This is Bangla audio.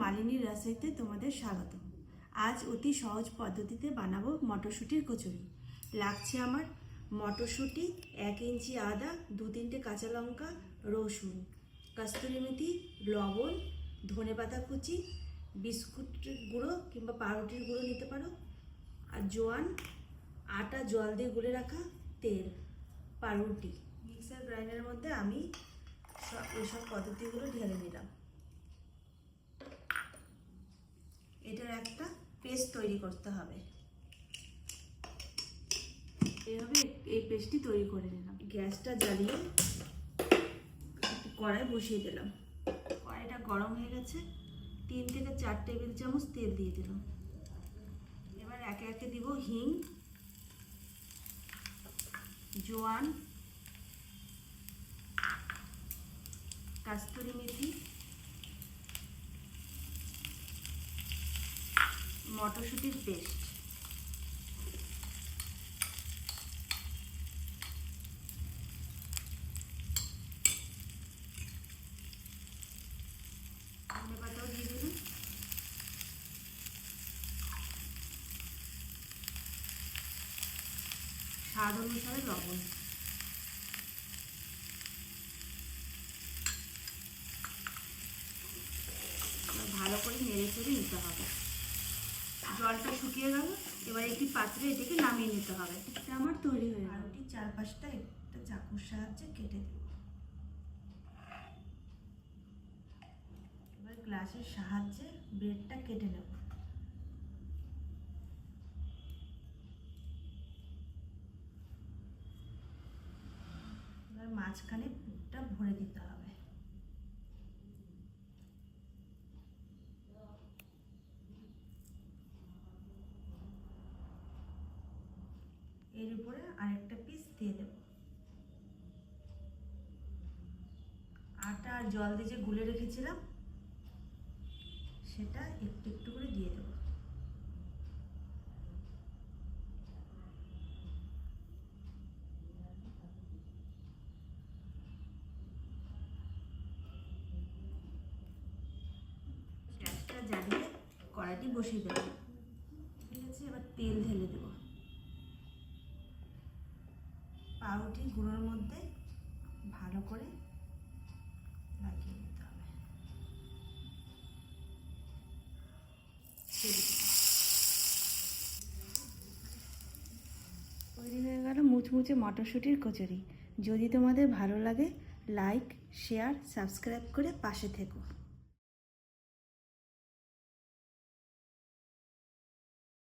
মালিনীর রেসিপিতে তোমাদের স্বাগত। আজ অতি সহজ পদ্ধতিতে বানাবো মটরশুঁটির কচুরি। লাগছে আমার মটরশুঁটি, 1 ইঞ্চি আদা, 2-3টে কাঁচা লঙ্কা, রসুন, কস্তুরি মেথি, লবণ, ধনেপাতা কুচি, বিস্কুটের গুঁড়ো কিংবা পাউরুটির গুঁড়ো নিতে পারো, আর জোয়ান, আটা জল দিয়ে গুলে রাখা, তেল, পাউরুটি। মিক্সার গ্রাইন্ডারের মধ্যে আমি এইসব পদ্ধতিগুলো ঢেলে নিলাম। এটার একটা পেস্ট তৈরি করতে হবে। এইভাবে এই পেস্টটি তৈরি করে নিলাম। গ্যাসটা জ্বালিয়ে কড়াই বসিয়ে দিলাম। কড়াইটা গরম হয়ে গেছে। 3 থেকে 4 টেবিল চামচ তেল দিয়ে দিলাম। এবার একে একে দিব হিং, জোয়ান, কস্তুরি মেথি, মটরশুঁটির পেস্ট। ধনেপাতাও দিয়ে দিলাম। স্বাদ অনুসারে লবণ। ভালো করে নেড়ে চেড়ে নিতে হবে। জলটা শুকিয়ে গেল। এবার একটি পাত্রে এটাকে নামিয়ে নিতে হবে। এটা আমার তৈরি হয়ে গেল। রুটির চারপাশটা একটা চাকুর সাহায্যে কেটে দেব। এবার গ্লাসের সাহায্যে ব্রেডটা কেটে নেব। এবার মাঝখানে পুরটা ভরে দিতে হবে। এর উপরে আরেকটা পিস দিয়ে দেব। আটা আর জল দিয়ে যে গুলে রেখেছিলাম সেটা একটু একটু করে দিয়ে দেব। গ্যাসটা জ্বালিয়ে কড়াইটি বসিয়ে দেব। ঠিক আছে, এবার তেল ঢেলে দেব। পাউরুটি গুঁড়োর মধ্যে ভালো করে লাগিয়ে নিতে হবে। তৈরি হয়ে গেল মুচমুচে মটরশুঁটির কচুরি। যদি তোমাদের ভালো লাগে, লাইক, শেয়ার, সাবস্ক্রাইব করে পাশে থেকো।